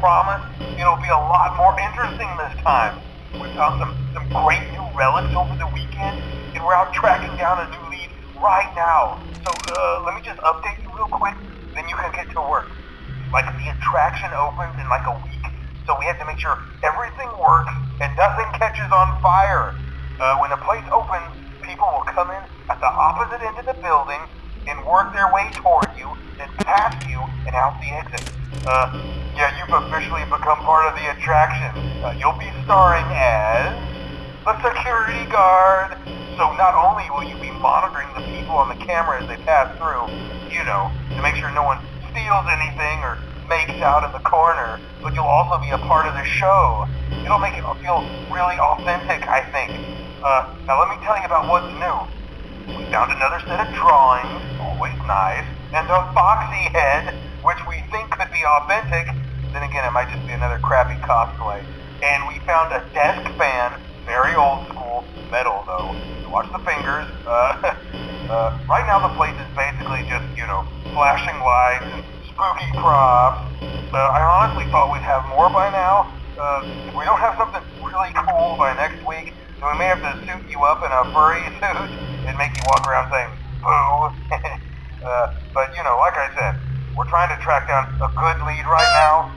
promise it'll be a lot more interesting this time. We found some great new relics over the weekend, and we're out tracking down a new lead right now. So, let me just update you real quick, then you can get to work. Like, the attraction opens in like a week, so we have to make sure everything works and nothing catches on fire. When the place opens, people will come in at the opposite end of the building and work their way toward you, then past you and out the exit. Yeah, you've officially become part of the attraction. You'll be starring as a security guard. So not only will you be monitoring the people on the camera as they pass through, you know, to make sure no one steals anything or makes out in the corner, but you'll also be a part of the show. It'll make it feel really authentic, I think. Now let me tell you about what's new. We found another set of drawings, always nice, and a foxy head, which we think could be authentic. Then again, it might just be another crappy cosplay. And we found a desk fan, very old school, metal though. So watch the fingers. Right now the place is basically just, you know, flashing lights and spooky props. I honestly thought we'd have more by now. If we don't have something really cool by next week, then we may have to suit you up in a furry suit and make you walk around saying, boo. But, you know, like I said, we're trying to track down a good lead right now.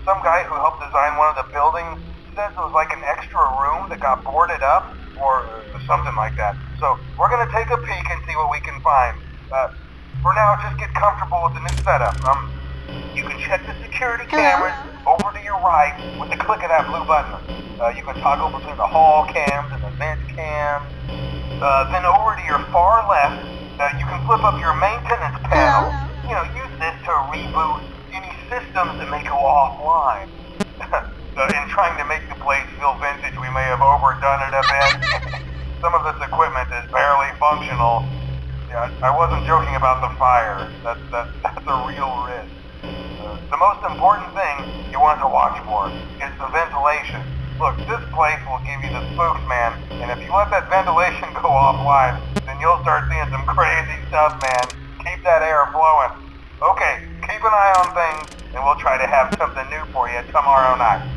Some guy who helped design one of the buildings says it was like an extra room that got boarded up, or something like that. So, we're gonna take a peek and see what we can find. For now, just get comfortable with the new setup. You can check the security cameras over to your right with the click of that blue button. You can toggle between the hall cams and the vent cams. Then over to your far left, you can flip up your maintenance panel. You know, use this to reboot any systems that may go offline. In trying to make the place feel vintage, we may have overdone it a bit. Some of this equipment is barely functional. Yeah, I wasn't joking about the fire. That's a real risk. The most important thing you want to watch for is the ventilation. Look, this place will give you the spooks, man, and if you let that ventilation go offline, then you'll start seeing some crazy stuff, man. Keep that air flowing. Okay, keep an eye on things, and we'll try to have something new for you tomorrow night.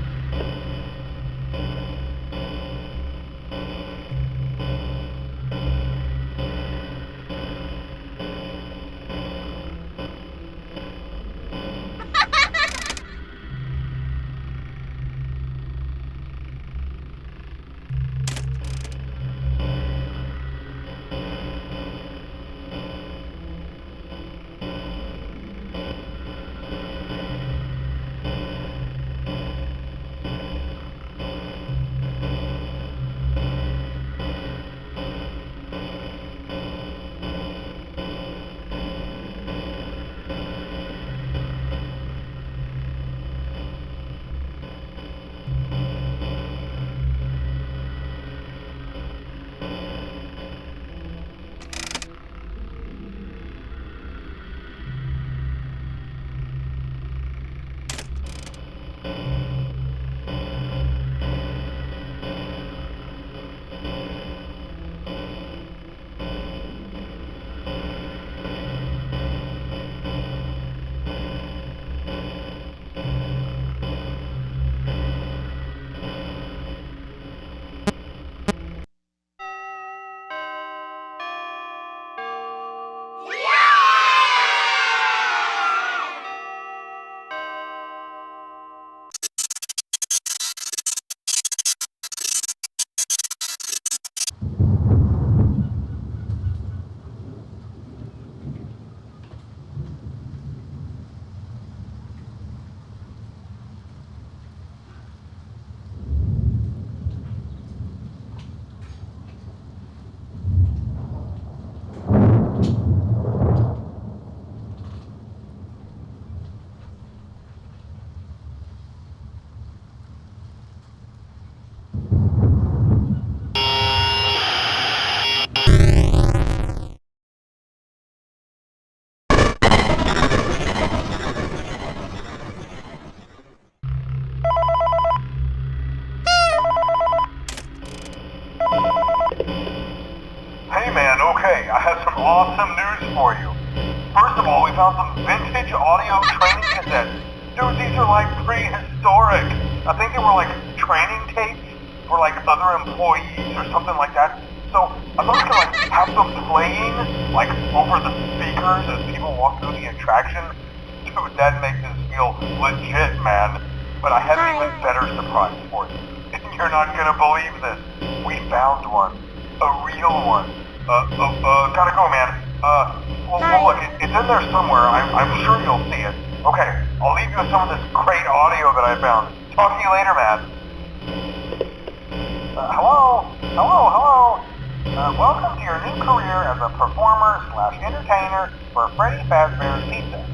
Awesome news for you. First of all, we found some vintage audio training cassettes. Dude, these are like prehistoric. I think they were like training tapes for like other employees or something like that. So I thought we could like have them playing like over the speakers as people walk through the attraction. Dude, that makes us feel legit, man. But I have an even better surprise for you. You're not gonna believe this. We found one. A real one. Gotta go, man. Well, look, it's in there somewhere. I'm sure you'll see it. Okay, I'll leave you with some of this great audio that I found. Talk to you later, man. Hello? Welcome to your new career as a performer/entertainer for Freddy Fazbear's Pizza.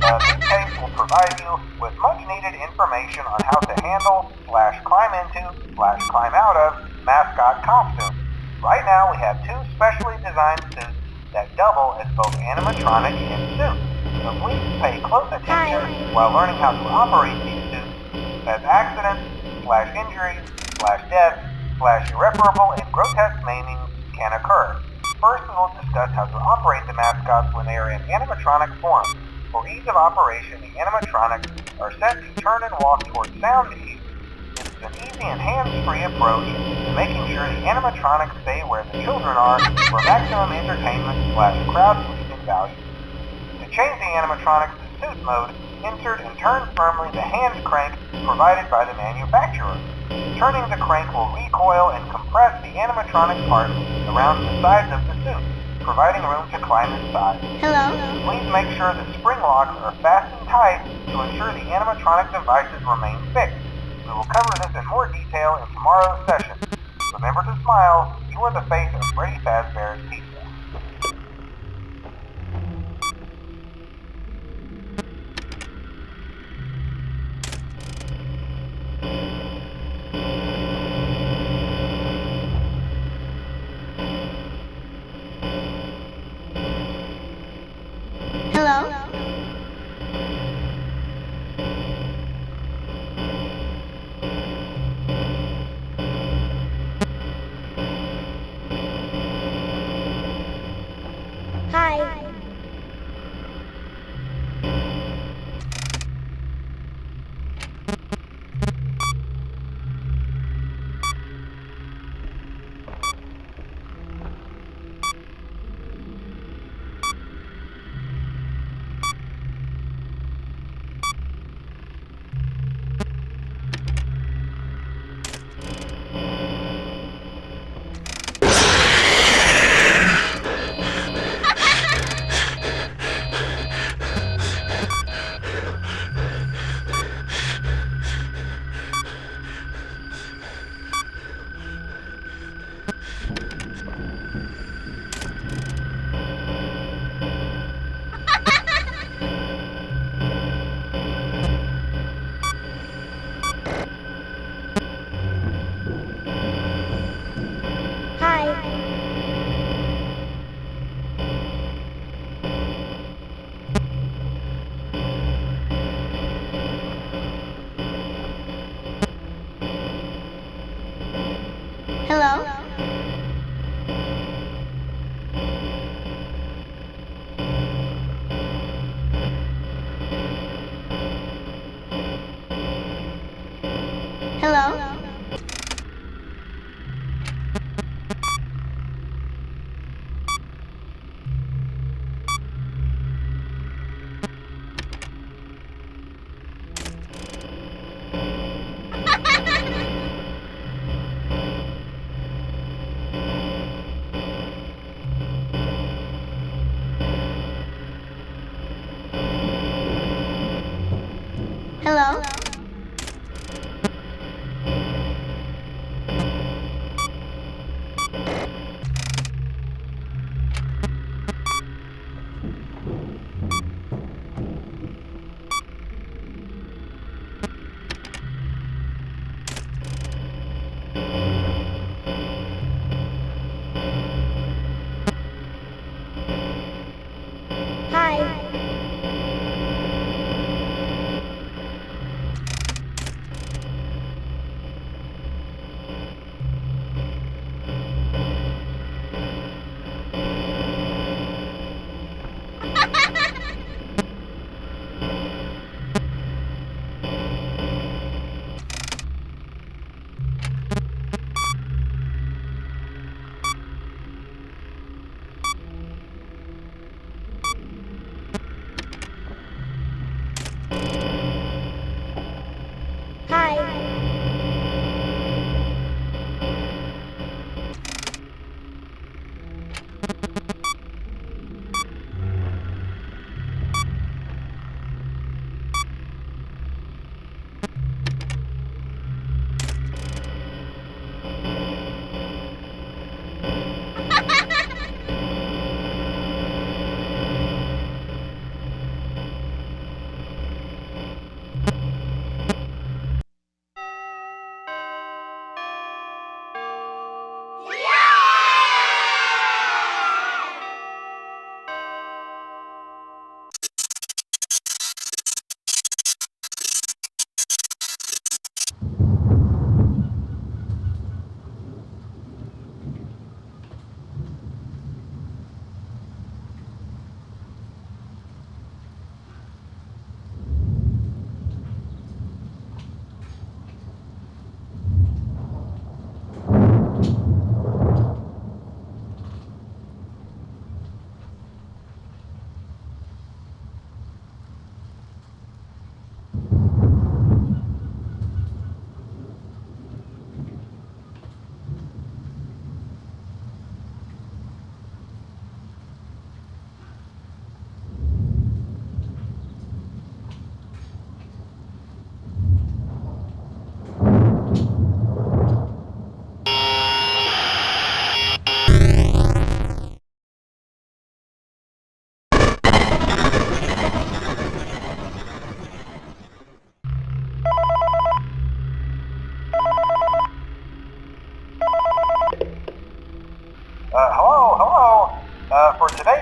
This tape will provide you with much-needed information on how to handle/climb into/climb out of mascot costumes. Right now, we have two specially designed suits that double as both animatronic and suit. So please pay close attention while learning how to operate these suits, as accidents/injuries/death/irreparable and grotesque maimings can occur. First, we will discuss how to operate the mascots when they are in animatronic form. For ease of operation, the animatronics are set to turn and walk towards sound ease. This is an easy and hands-free approach to making sure the animatronics stay where the children are for maximum entertainment/crowd-pleasing value. To change the animatronics to suit mode, insert and turn firmly the hand crank provided by the manufacturer. Turning the crank will recoil and compress the animatronic parts around the sides of the suit, providing room to climb inside. Please make sure the spring locks are fastened tight to ensure the animatronic devices remain fixed. We will cover this in more detail in tomorrow's session. Remember to smile. You are the face of Freddy Fazbear's Pizza.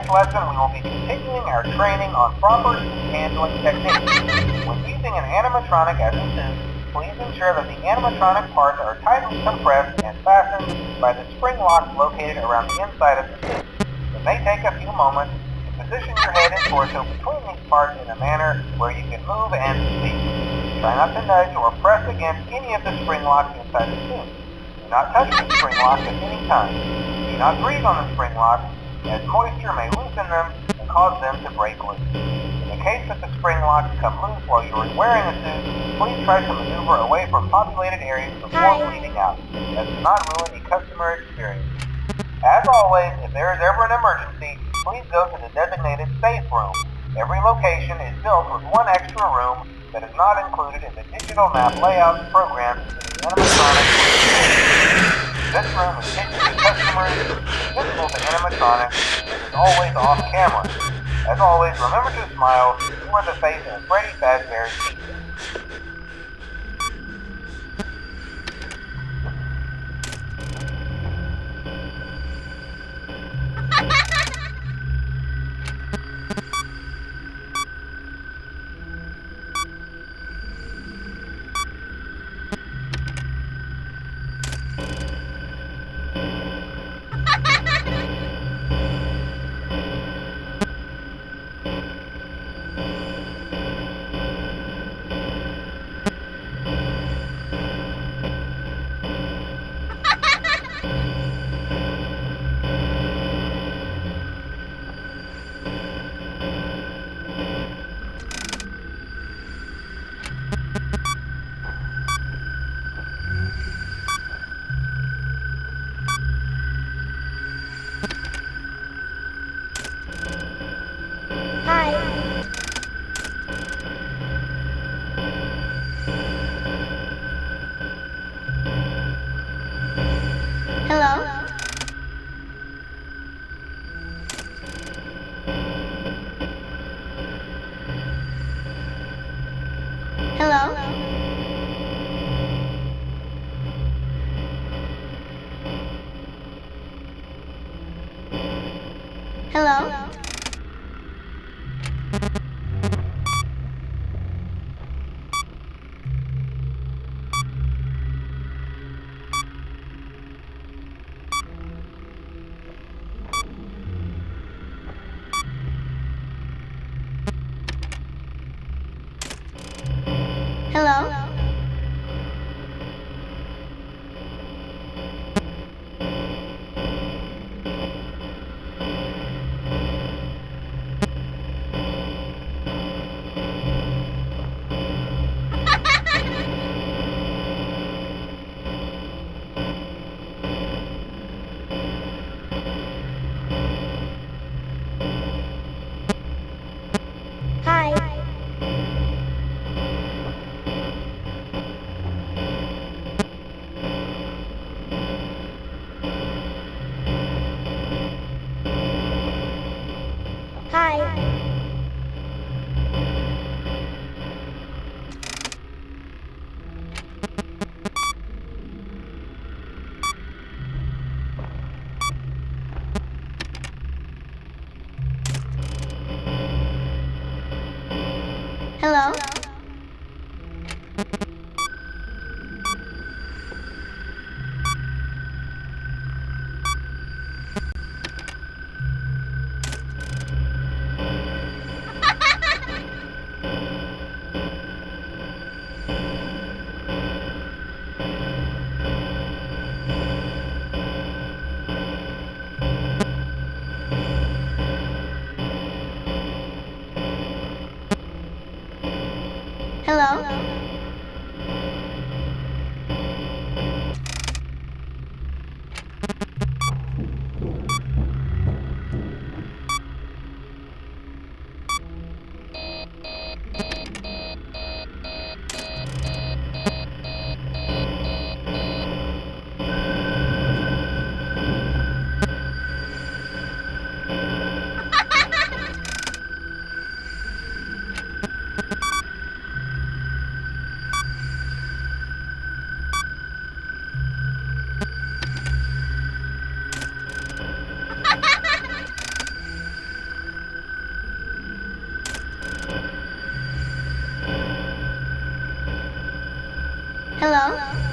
next lesson, we will be continuing our training on proper handling techniques. When using an animatronic as a suit, please ensure that the animatronic parts are tightly compressed and fastened by the spring locks located around the inside of the suit. It may take a few moments to position your head and torso between these parts in a manner where you can move and speak. Try not to nudge or press against any of the spring locks inside the suit. Do not touch the spring locks at any time. Do not breathe on the spring locks, as moisture may loosen them and cause them to break loose. In the case that the spring locks come loose while you are wearing a suit, please try to maneuver away from populated areas before bleeding out. That does not ruin the customer experience. As always, if there is ever an emergency, please go to the designated safe room. Every location is built with one extra room that is not included in the digital map layouts programmed into the animatronic. This room is hidden to customers, visible to animatronics, and is always off camera. As always, remember to smile. You are the face of Freddy Fazbear's Pizza. Hello? Hello? Hello? Hello? Hello?